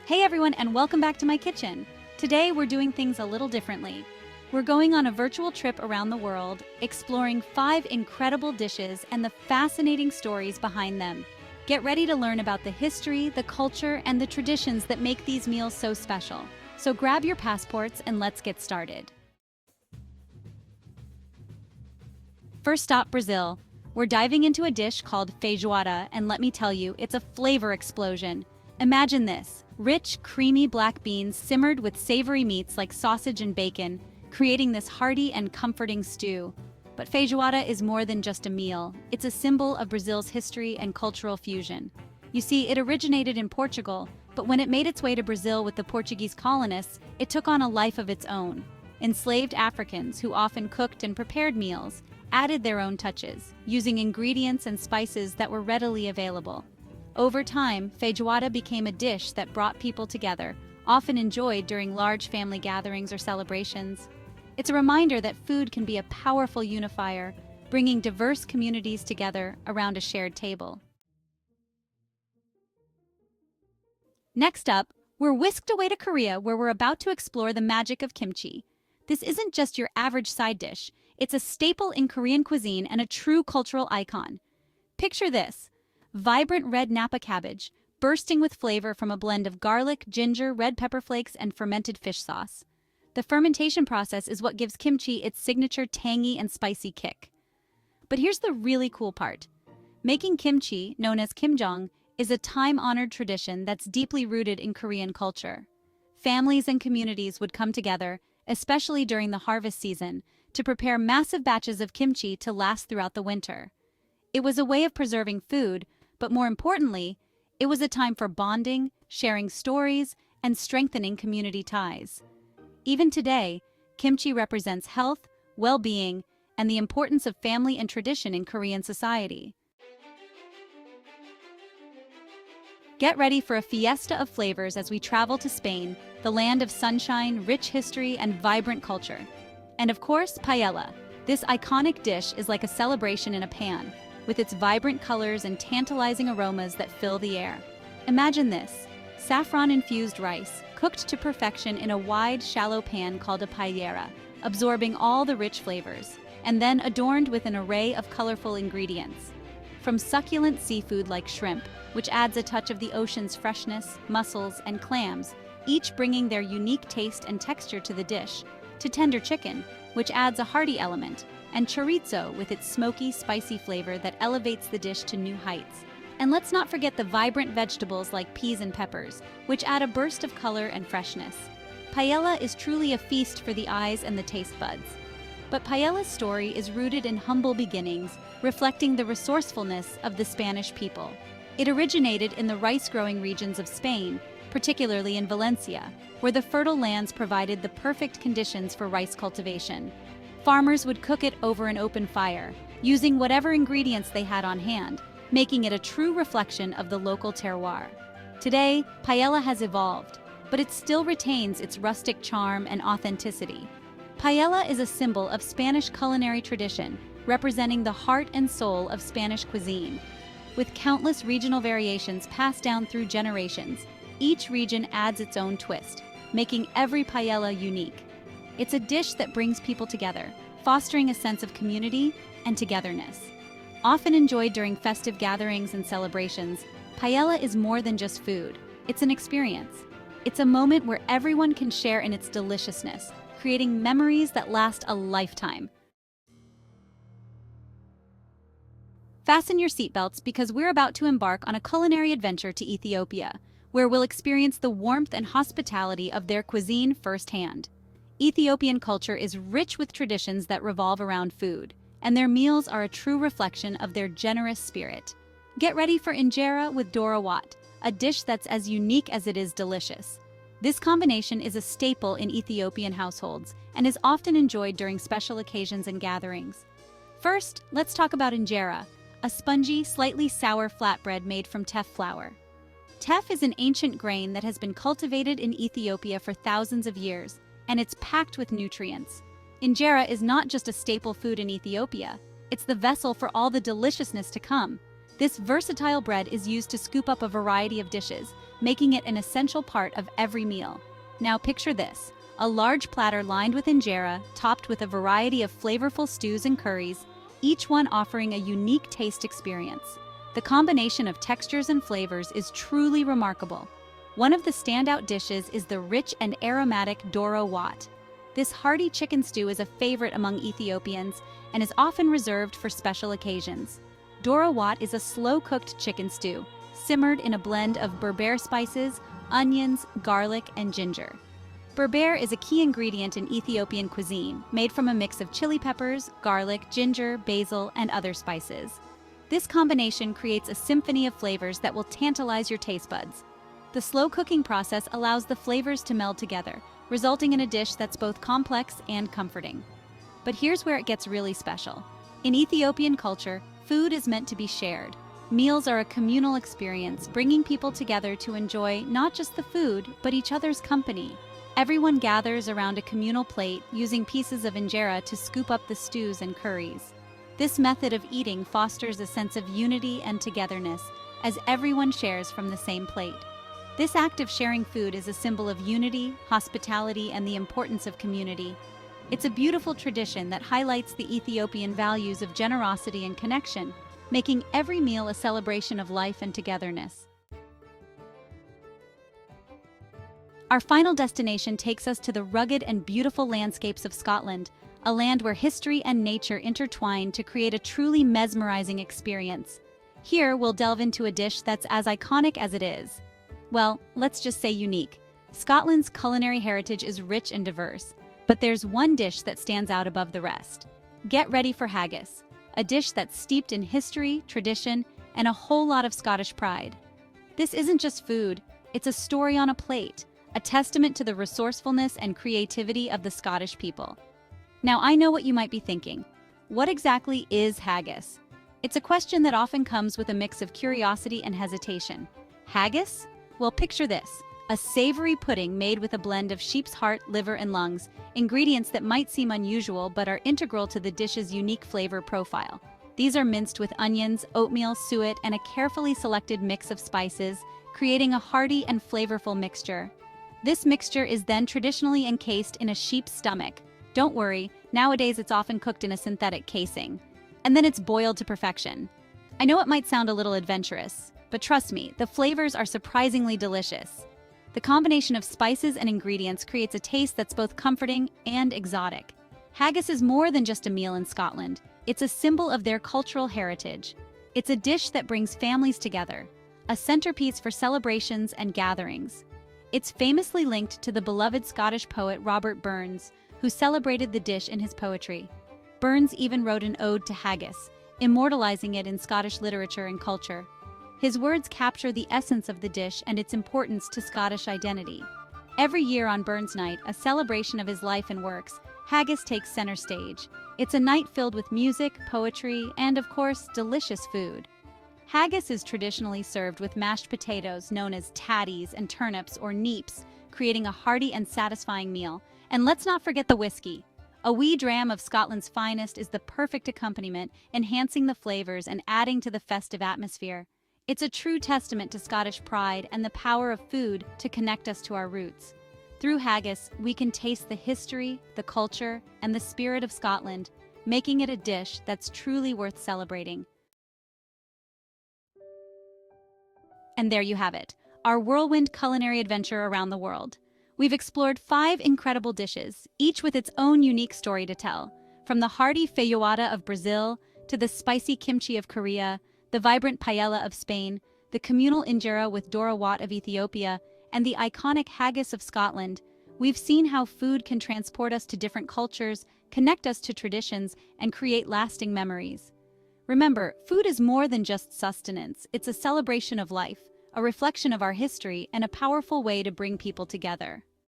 Hey everyone, and welcome back to my kitchen. Today we're doing things a little differently. We're going on a virtual trip around the world, exploring 5 incredible dishes and the fascinating stories behind them. Get ready to learn about the history, the culture, and the traditions that make these meals so special. So grab your passports and let's get started. First stop, Brazil. We're diving into a dish called Feijoada, and let me tell you, it's a flavor explosion. Imagine this: rich, creamy black beans simmered with savory meats like sausage and bacon, creating this hearty and comforting stew. But feijoada is more than just a meal. It's a symbol of Brazil's history and cultural fusion. You see, it originated in Portugal, but when it made its way to Brazil with the Portuguese colonists, it took on a life of its own. Enslaved Africans, who often cooked and prepared meals, added their own touches, using ingredients and spices that were readily available. Over time, feijoada became a dish that brought people together, often enjoyed during large family gatherings or celebrations. It's a reminder that food can be a powerful unifier, bringing diverse communities together around a shared table. Next up, we're whisked away to Korea, where we're about to explore the magic of kimchi. This isn't just your average side dish, it's a staple in Korean cuisine and a true cultural icon. Picture this: vibrant red Napa cabbage, bursting with flavor from a blend of garlic, ginger, red pepper flakes, and fermented fish sauce. The fermentation process is what gives kimchi its signature tangy and spicy kick. But here's the really cool part. Making kimchi, known as kimjang, is a time-honored tradition that's deeply rooted in Korean culture. Families and communities would come together, especially during the harvest season, to prepare massive batches of kimchi to last throughout the winter. It was a way of preserving food, but more importantly, it was a time for bonding, sharing stories, and strengthening community ties. Even today, kimchi represents health, well-being, and the importance of family and tradition in Korean society. Get ready for a fiesta of flavors as we travel to Spain, the land of sunshine, rich history, and vibrant culture. And of course, paella. This iconic dish is like a celebration in a pan, with its vibrant colors and tantalizing aromas that fill the air. Imagine this: saffron-infused rice, cooked to perfection in a wide, shallow pan called a paella, absorbing all the rich flavors, and then adorned with an array of colorful ingredients. From succulent seafood like shrimp, which adds a touch of the ocean's freshness, mussels, and clams, each bringing their unique taste and texture to the dish, to tender chicken, which adds a hearty element, and chorizo with its smoky, spicy flavor that elevates the dish to new heights. And let's not forget the vibrant vegetables like peas and peppers, which add a burst of color and freshness. Paella is truly a feast for the eyes and the taste buds. But paella's story is rooted in humble beginnings, reflecting the resourcefulness of the Spanish people. It originated in the rice-growing regions of Spain, particularly in Valencia, where the fertile lands provided the perfect conditions for rice cultivation. Farmers would cook it over an open fire, using whatever ingredients they had on hand, making it a true reflection of the local terroir. Today, paella has evolved, but it still retains its rustic charm and authenticity. Paella is a symbol of Spanish culinary tradition, representing the heart and soul of Spanish cuisine. With countless regional variations passed down through generations, each region adds its own twist, making every paella unique. It's a dish that brings people together, fostering a sense of community and togetherness. Often enjoyed during festive gatherings and celebrations, paella is more than just food. It's an experience. It's a moment where everyone can share in its deliciousness, creating memories that last a lifetime. Fasten your seatbelts because we're about to embark on a culinary adventure to Ethiopia, where we'll experience the warmth and hospitality of their cuisine firsthand. Ethiopian culture is rich with traditions that revolve around food, and their meals are a true reflection of their generous spirit. Get ready for Injera with Doro Wat, a dish that's as unique as it is delicious. This combination is a staple in Ethiopian households and is often enjoyed during special occasions and gatherings. First, let's talk about Injera, a spongy, slightly sour flatbread made from teff flour. Teff is an ancient grain that has been cultivated in Ethiopia for thousands of years, and it's packed with nutrients. Injera is not just a staple food in Ethiopia, it's the vessel for all the deliciousness to come. This versatile bread is used to scoop up a variety of dishes, making it an essential part of every meal. Now picture this, a large platter lined with injera, topped with a variety of flavorful stews and curries, each one offering a unique taste experience. The combination of textures and flavors is truly remarkable. One of the standout dishes is the rich and aromatic Doro Wat. This hearty chicken stew is a favorite among Ethiopians and is often reserved for special occasions. Doro Wat is a slow-cooked chicken stew, simmered in a blend of Berber spices, onions, garlic, and ginger. Berber is a key ingredient in Ethiopian cuisine, made from a mix of chili peppers, garlic, ginger, basil, and other spices. This combination creates a symphony of flavors that will tantalize your taste buds. The slow cooking process allows the flavors to meld together, resulting in a dish that's both complex and comforting. But here's where it gets really special. In Ethiopian culture, food is meant to be shared. Meals are a communal experience, bringing people together to enjoy not just the food, but each other's company. Everyone gathers around a communal plate, using pieces of injera to scoop up the stews and curries. This method of eating fosters a sense of unity and togetherness, as everyone shares from the same plate. This act of sharing food is a symbol of unity, hospitality, and the importance of community. It's a beautiful tradition that highlights the Ethiopian values of generosity and connection, making every meal a celebration of life and togetherness. Our final destination takes us to the rugged and beautiful landscapes of Scotland, a land where history and nature intertwine to create a truly mesmerizing experience. Here, we'll delve into a dish that's as iconic as it is. Well, let's just say unique. Scotland's culinary heritage is rich and diverse, but there's one dish that stands out above the rest. Get ready for haggis, a dish that's steeped in history, tradition, and a whole lot of Scottish pride. This isn't just food, it's a story on a plate, a testament to the resourcefulness and creativity of the Scottish people. Now, I know what you might be thinking. What exactly is haggis? It's a question that often comes with a mix of curiosity and hesitation. Haggis? Well, picture this, a savory pudding made with a blend of sheep's heart, liver, and lungs, ingredients that might seem unusual but are integral to the dish's unique flavor profile. These are minced with onions, oatmeal, suet, and a carefully selected mix of spices, creating a hearty and flavorful mixture. This mixture is then traditionally encased in a sheep's stomach. Don't worry, nowadays it's often cooked in a synthetic casing. And then it's boiled to perfection. I know it might sound a little adventurous, but trust me, the flavors are surprisingly delicious. The combination of spices and ingredients creates a taste that's both comforting and exotic. Haggis is more than just a meal in Scotland. It's a symbol of their cultural heritage. It's a dish that brings families together, a centerpiece for celebrations and gatherings. It's famously linked to the beloved Scottish poet Robert Burns, who celebrated the dish in his poetry. Burns even wrote an ode to haggis, immortalizing it in Scottish literature and culture. His words capture the essence of the dish and its importance to Scottish identity. Every year on Burns Night, a celebration of his life and works, haggis takes center stage. It's a night filled with music, poetry, and, of course, delicious food. Haggis is traditionally served with mashed potatoes known as tatties and turnips or neeps, creating a hearty and satisfying meal. And let's not forget the whiskey. A wee dram of Scotland's finest is the perfect accompaniment, enhancing the flavors and adding to the festive atmosphere. It's a true testament to Scottish pride and the power of food to connect us to our roots. Through haggis, we can taste the history, the culture, and the spirit of Scotland, making it a dish that's truly worth celebrating. And there you have it, our whirlwind culinary adventure around the world. We've explored 5 incredible dishes, each with its own unique story to tell. From the hearty Feijoada of Brazil, to the spicy kimchi of Korea, the vibrant Paella of Spain, the communal Injera with Doro Wat of Ethiopia, and the iconic haggis of Scotland, we've seen how food can transport us to different cultures, connect us to traditions, and create lasting memories. Remember, food is more than just sustenance. It's a celebration of life, a reflection of our history, and a powerful way to bring people together.